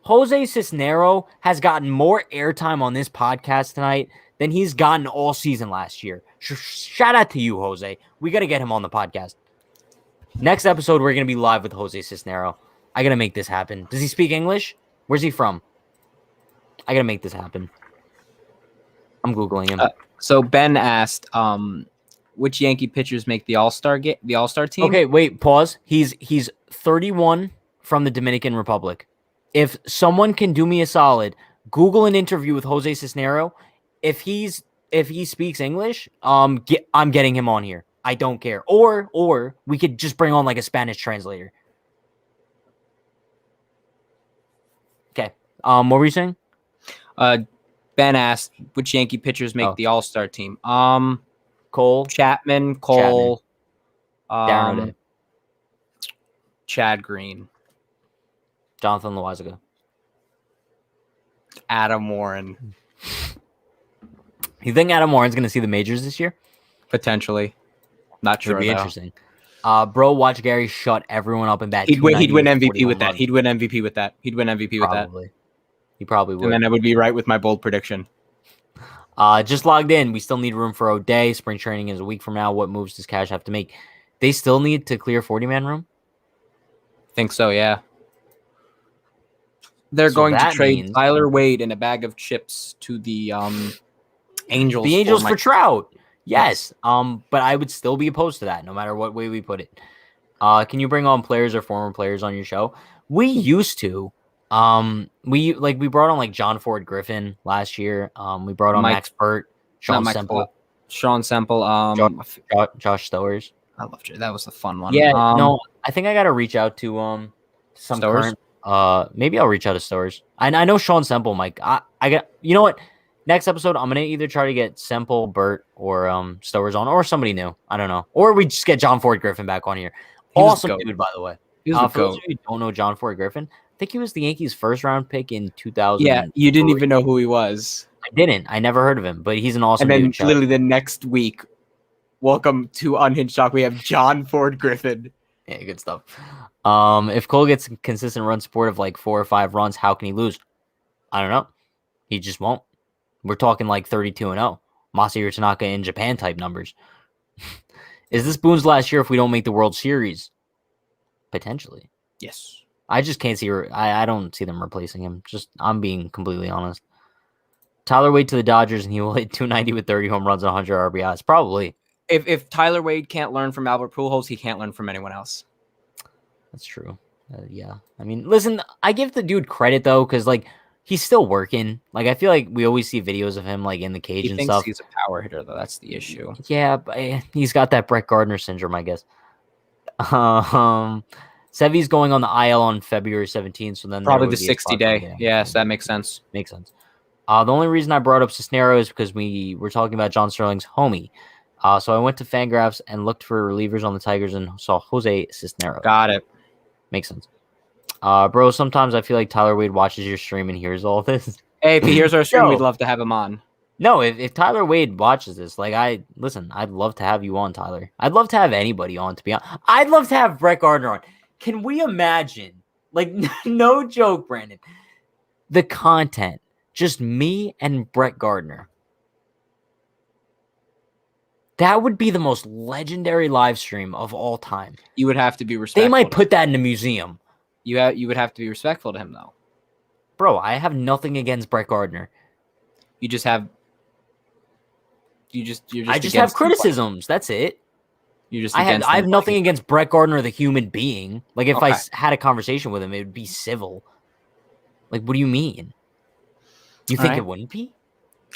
Jose Cisnero has gotten more airtime on this podcast tonight than he's gotten all season last year. Shout out to you, Jose. We got to get him on the podcast. Next episode, we're going to be live with Jose Cisnero. I got to make this happen. Does he speak English? Where's he from? I got to make this happen. I'm Googling him. So Ben asked, which Yankee pitchers make the All-Star team? Okay, wait, pause. He's 31 from the Dominican Republic. If someone can do me a solid, Google an interview with Jose Cisnero. If he speaks English, I'm getting him on here. I don't care. Or we could just bring on like a Spanish translator. Okay. What were you saying? Ben asked which Yankee pitchers make the All-Star team. Cole, Chapman, Darren, Chad Green, Jonathan Loaisiga, Adam Warren. You think Adam Warren's going to see the majors this year? Potentially. Not sure. It'd be interesting. Bro, watch Gary shut everyone up in bat. He'd win MVP with that. He'd win MVP with that. He probably would. And then I would be right with my bold prediction. Just logged in. We still need room for O'Day. Spring training is a week from now. What moves does Cash have to make? They still need to clear 40-man room? Think so, yeah. They're So going to that trade means- Tyler Wade in a bag of chips to the Angels. The Angels for Trout. Yes. But I would still be opposed to that, no matter what way we put it. Can you bring on players or former players on your show? We used to. We brought on like John Ford Griffin last year. We brought on Max Burt, Sean Semple, Josh Stowers. I loved it. That was the fun one. Yeah, no, I think I got to reach out to some Stowers? current. Maybe I'll reach out to Stowers. I know Sean Semple, Mike. I got. You know what? Next episode, I'm gonna either try to get Semple, Burt, or Stowers on, or somebody new. I don't know. Or we just get John Ford Griffin back on here. Awesome dude, by the way. For those of you who don't know John Ford Griffin, I think he was the Yankees' first-round pick in 2000. Yeah, you didn't even know who he was. I didn't. I never heard of him, but he's an awesome dude. And dude. then literally the next week, welcome to Unhinged Talk. We have John Ford Griffin. Yeah, good stuff. If Cole gets consistent run support of like 4 or 5 runs, how can he lose? I don't know. He just won't. We're talking like 32-0. Masahiro Tanaka in Japan type numbers. Is this Boone's last year if we don't make the World Series? Potentially. Yes. I just can't see I don't see them replacing him. I'm being completely honest. Tyler Wade to the Dodgers and he will hit 290 with 30 home runs and 100 RBIs. Probably. If Tyler Wade can't learn from Albert Pujols, he can't learn from anyone else. That's true. Yeah. I mean, listen, I give the dude credit though, because like he's still working. Like I feel like we always see videos of him like in the cage and stuff. He's a power hitter though. That's the issue. Yeah, but he's got that Brett Gardner syndrome, I guess. Sevy's going on the IL on February 17th, so then probably the 60-day. Yes, that makes sense. Makes sense. The only reason I brought up Cisneros is because we were talking about John Sterling's homie. So I went to Fangraphs and looked for relievers on the Tigers and saw Jose Cisneros. Got it. Makes sense. Bro, sometimes I feel like Tyler Wade watches your stream and hears all this. Hey, if he hears our stream, we'd love to have him on. No, if Tyler Wade watches this, like I'd love to have you on, Tyler. I'd love to have anybody on, to be honest. I'd love to have Brett Gardner on. Can we imagine, like, no joke, Brandon, the content, just me and Brett Gardner? That would be the most legendary live stream of all time. You would have to be respectful. They might put that in a museum. You would have to be respectful to him, though. Bro, I have nothing against Brett Gardner. You just have... I just have criticisms. That's it. I have nothing against Brett Gardner, the human being. Like, if I had a conversation with him, it would be civil. Like, what do you mean? You think it wouldn't be?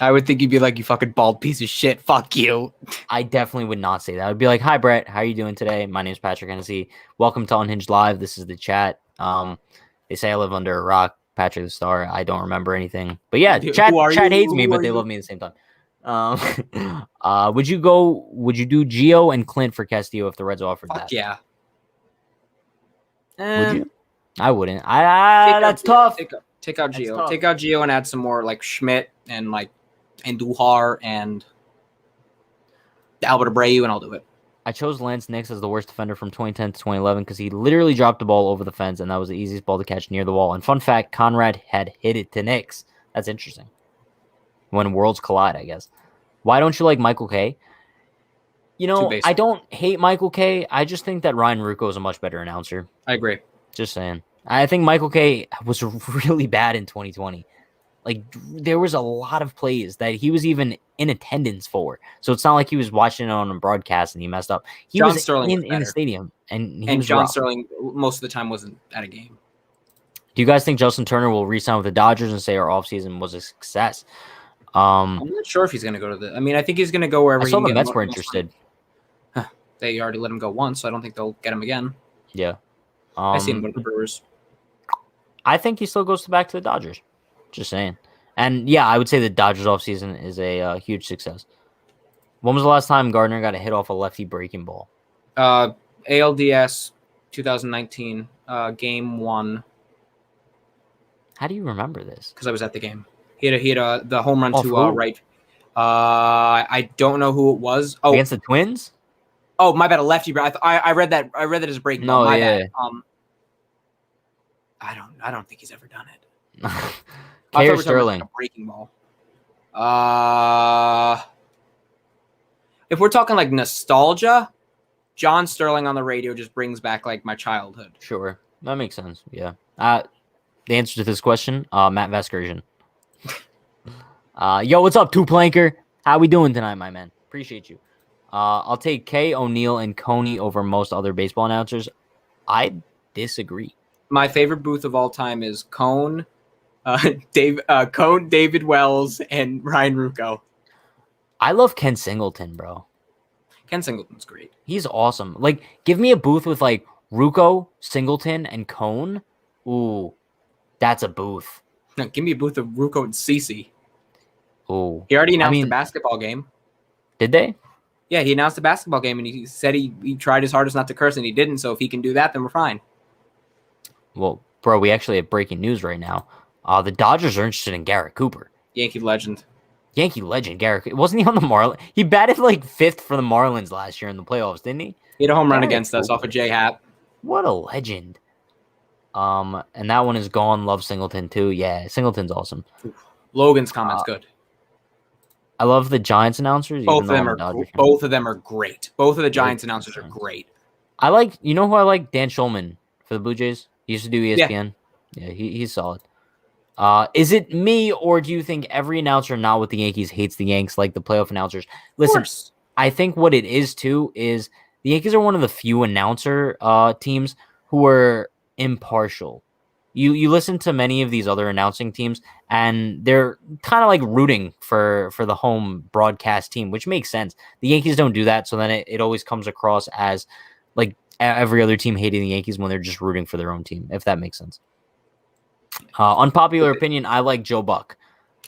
I would think you'd be like, you fucking bald piece of shit. Fuck you. I definitely would not say that. I would be like, hi, Brett. How are you doing today? My name's Patrick Hennessy. Welcome to Unhinged Live. This is the chat. They say I live under a rock. Patrick the Star. I don't remember anything. But yeah, chat hates me, but they love me at the same time. Would you do Gio and Clint for Castillo if the Reds offered that? Yeah. Would you? I wouldn't. That's tough. Take out Gio. Take out Gio and add some more like Schmidt and like Andujar and Albert Abreu, and I'll do it. I chose Lance Nix as the worst defender from 2010 to 2011 because he literally dropped the ball over the fence, and that was the easiest ball to catch near the wall. And fun fact, Conrad had hit it to Nix. That's interesting. When worlds collide, I guess. Why don't you like Michael Kay? You know, I don't hate Michael Kay. I just think that Ryan Rucco is a much better announcer. I agree. Just saying. I think Michael Kay was really bad in 2020. Like, there was a lot of plays that he was even in attendance for. So it's not like he was watching it on a broadcast and he messed up. He was in the stadium. And John Sterling, most of the time, wasn't at a game. Do you guys think Justin Turner will re-sign with the Dodgers and say our offseason was a success? I'm not sure if he's going to go to the... I mean, I think he's going to go wherever I saw the Mets were interested. They already let him go once, so I don't think they'll get him again. Yeah. I see him go to the Brewers. I think he still goes back to the Dodgers. Just saying. And yeah, I would say the Dodgers offseason is a huge success. When was the last time Gardner got a hit off a lefty breaking ball? ALDS 2019, game 1. How do you remember this? Because I was at the game. He had the home run to right. I don't know who it was. Oh, against the Twins? Oh, my bad. A lefty. I read that. I read that as a breaking ball. My bad. I don't think he's ever done it. K or thought we were talking about Sterling? a breaking ball. If we're talking like nostalgia, John Sterling on the radio just brings back like my childhood. Sure, that makes sense. Yeah. The answer to this question, Matt Vasgersian. Yo, what's up, Two Planker? How we doing tonight, my man? Appreciate you. I'll take Kay, O'Neill, and Coney over most other baseball announcers. I disagree. My favorite booth of all time is Cone, David Wells, and Ryan Rucco. I love Ken Singleton, bro. Ken Singleton's great. He's awesome. Like, give me a booth with like Rucco, Singleton, and Cone. Ooh, that's a booth. No, give me a booth of Rucco and Cece. Ooh, He already announced the basketball game. Did they? Yeah, he announced the basketball game, and he said he tried his hardest not to curse, and he didn't. So if he can do that, then we're fine. Well, bro, we actually have breaking news right now. The Dodgers are interested in Garrett Cooper. Yankee legend. Yankee legend, Garrett. Wasn't he on the Marlins? He batted like 5th for the Marlins last year in the playoffs, didn't he? He had a home run Garrett against us Cooper. off of J Hat. What a legend. And that one is gone. Love Singleton too. Yeah, Singleton's awesome. Logan's comment's good. I love the Giants announcers. Both of them are great. Both of the Giants announcers are great. I like, you know who I like? Dan Schulman for the Blue Jays. He used to do ESPN. Yeah, he's solid. Is it me, or do you think every announcer not with the Yankees hates the Yanks like the playoff announcers? Listen, I think what it is too is the Yankees are one of the few announcer teams who are impartial. You listen to many of these other announcing teams, and they're kind of like rooting for the home broadcast team, which makes sense. The Yankees don't do that, so then it always comes across as like every other team hating the Yankees when they're just rooting for their own team, if that makes sense. Unpopular opinion, I like Joe Buck.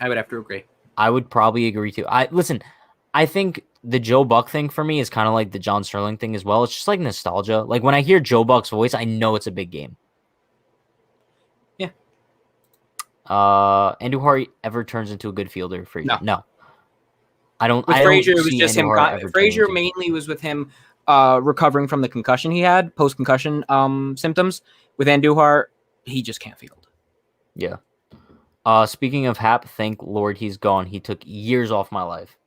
I would have to agree. I would probably agree too. I think the Joe Buck thing for me is kind of like the John Sterling thing as well. It's just like nostalgia. Like when I hear Joe Buck's voice, I know it's a big game. Yeah. Andujar ever turns into a good fielder for you? No. I don't. With Frazier, it was just him. Frazier into... mainly was with him recovering from the concussion he had, post-concussion symptoms. With Andujar, he just can't field. Yeah. Speaking of Hap, thank Lord he's gone. He took years off my life.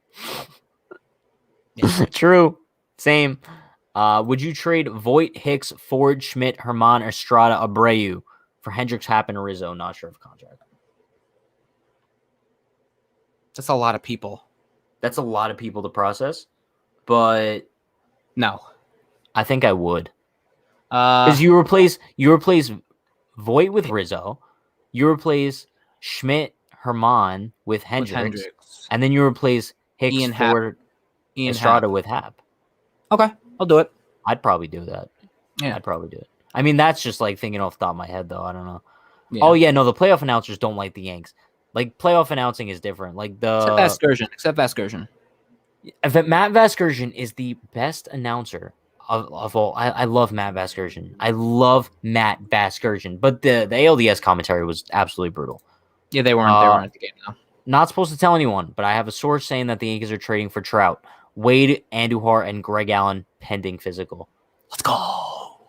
True. Same. Would you trade Voit, Hicks, Ford, Schmidt, Herman, Estrada, Abreu for Hendricks, Happ, and Rizzo? Not sure of contract. That's a lot of people. That's a lot of people to process. But no. I think I would. Because you replace Voit with Rizzo. You replace Schmidt, Herman with Hendricks. And then you replace Hicks, Ford, Estrada with Happ. Okay, I'll do it. I'd probably do that. Yeah. I'd probably do it. I mean, that's just like thinking off the top of my head, though. I don't know. Yeah. Oh, yeah, no, the playoff announcers don't like the Yanks. Like, playoff announcing is different. Like Except Vasgersian. Matt Vasgersian is the best announcer of all. I love Matt Vasgersian. But the ALDS commentary was absolutely brutal. Yeah, they weren't at the game, though. Not supposed to tell anyone, but I have a source saying that the Yankees are trading for Trout, Wade, Andujar, and Greg Allen pending physical. Let's go.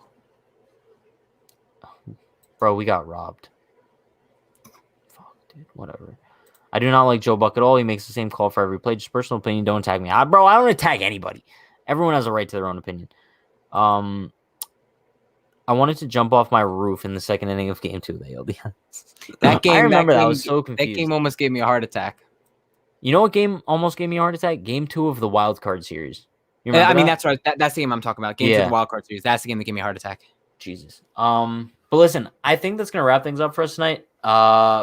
Bro, we got robbed. Fuck, dude. Whatever. I do not like Joe Buck at all. He makes the same call for every play. Just personal opinion. Don't attack me. Bro, I don't attack anybody. Everyone has a right to their own opinion. I wanted to jump off my roof in the second inning of Game 2 of the LDS. That game, I remember that. I was so confused. That game almost gave me a heart attack. You know what game almost gave me a heart attack? Game 2 of the Wild Card Series. That's right. That's the game I'm talking about. Game 2 of the Wild Card Series. That's the game that gave me a heart attack. Jesus. But listen, I think that's gonna wrap things up for us tonight.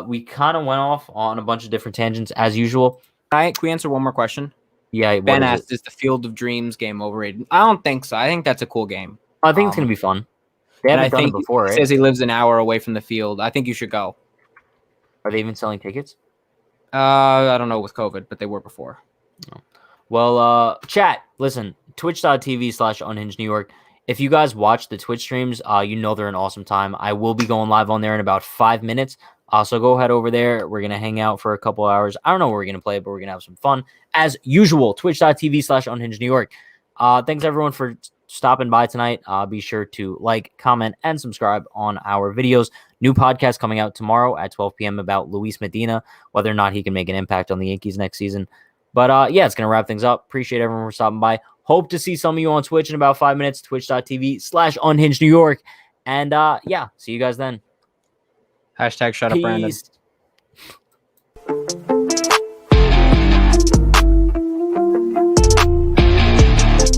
We kind of went off on a bunch of different tangents as usual. Can we answer one more question? Yeah. Ben asked, "Is the Field of Dreams game overrated?" I don't think so. I think that's a cool game. I think it's gonna be fun. They haven't done it before, right? He says he lives an hour away from the field. I think you should go. Are they even selling tickets? I don't know with COVID, but they were before. No. Well, chat, listen, twitch.tv/Unhinged New York. If you guys watch the Twitch streams, you know they're an awesome time. I will be going live on there in about 5 minutes. So go ahead over there. We're going to hang out for a couple hours. I don't know what we're going to play, but we're going to have some fun. As usual, twitch.tv/Unhinged New York. Thanks, everyone, for stopping by tonight. Be sure to like, comment, and subscribe on our videos. New podcast coming out tomorrow at 12 p.m. about Luis Medina, whether or not he can make an impact on the Yankees next season. But yeah, it's going to wrap things up. Appreciate everyone for stopping by. Hope to see some of you on Twitch in about 5 minutes, twitch.tv/Unhinged New York. And yeah, see you guys then. Hashtag shut up, Brandon. Peace.